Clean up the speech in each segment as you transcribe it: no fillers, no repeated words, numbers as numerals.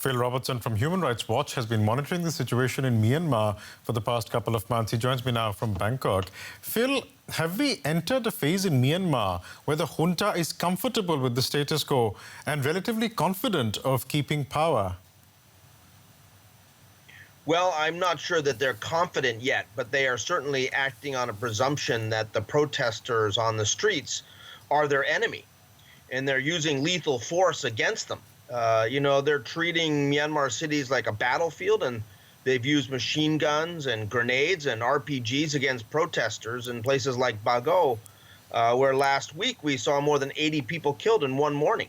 Phil Robertson from Human Rights Watch has been monitoring the situation in Myanmar for the past couple of months. He joins me now from Bangkok. Phil, have we entered a phase in Myanmar where the junta is comfortable with the status quo and relatively confident of keeping power? Well, I'm not sure that they're confident yet, but they are certainly acting on a presumption that the protesters on the streets are their enemy, and they're using lethal force against them. They're treating Myanmar cities like a battlefield, and they've used machine guns and grenades and RPGs against protesters in places like Bago, where last week we saw more than 80 people killed in one morning.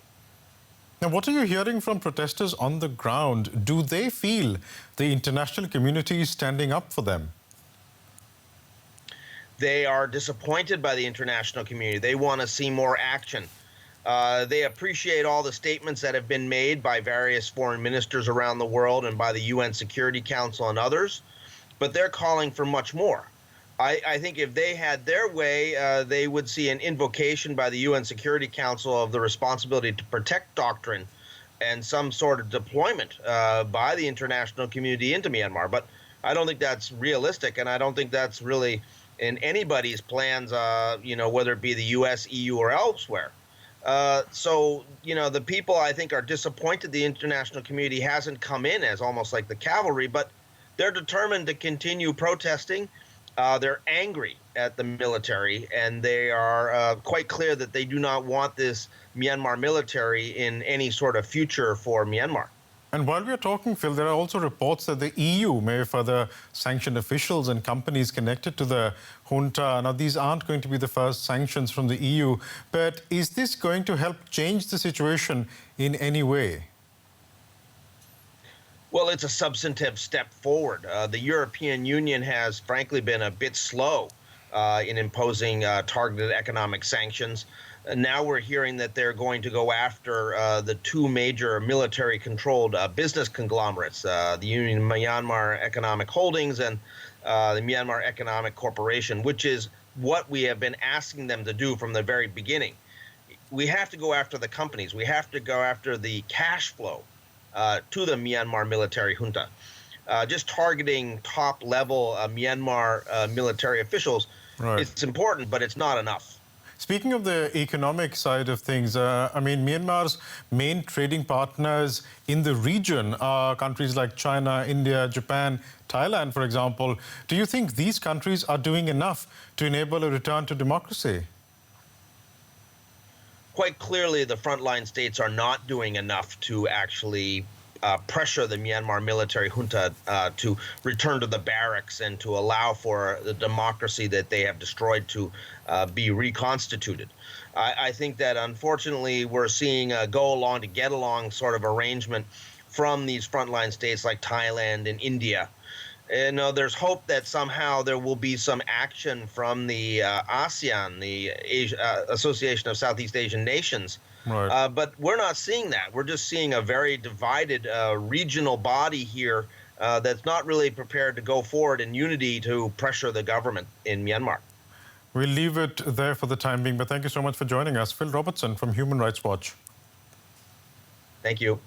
Now, what are you hearing from protesters on the ground? Do they feel the international community is standing up for them? They are disappointed by the international community. They want to see more action. They appreciate all the statements that have been made by various foreign ministers around the world and by the UN Security Council and others, but they're calling for much more. I think if they had their way, they would see an invocation by the UN Security Council of the responsibility to protect doctrine and some sort of deployment by the international community into Myanmar. But I don't think that's realistic, and I don't think that's really in anybody's plans, whether it be the US, EU, or elsewhere. The people, I think, are disappointed the international community hasn't come in as almost like the cavalry, but they're determined to continue protesting. They're angry at the military, and they are quite clear that they do not want this Myanmar military in any sort of future for Myanmar. And while we're talking, Phil, there are also reports that the EU may further sanction officials and companies connected to the junta. Now, these aren't going to be the first sanctions from the EU, but is this going to help change the situation in any way? Well, it's a substantive step forward. The European Union has, frankly, been a bit slow in imposing targeted economic sanctions. Now we're hearing that they're going to go after the two major military-controlled business conglomerates, the Union Myanmar Economic Holdings and the Myanmar Economic Corporation, which is what we have been asking them to do from the very beginning. We have to go after the companies. We have to go after the cash flow to the Myanmar military junta. Just targeting top-level Myanmar military officials, right. It's important, but it's not enough. Speaking of the economic side of things, Myanmar's main trading partners in the region are countries like China, India, Japan, Thailand, for example. Do you think these countries are doing enough to enable a return to democracy? Quite clearly, the frontline states are not doing enough to actually pressure the Myanmar military junta to return to the barracks and to allow for the democracy that they have destroyed to be reconstituted. I think that, unfortunately, we're seeing a go-along to get-along sort of arrangement from these frontline states like Thailand and India. And there's hope that somehow there will be some action from the ASEAN, the Association of Southeast Asian Nations. Right. But we're not seeing that. We're just seeing a very divided regional body here that's not really prepared to go forward in unity to pressure the government in Myanmar. We'll leave it there for the time being, but thank you so much for joining us. Phil Robertson from Human Rights Watch. Thank you.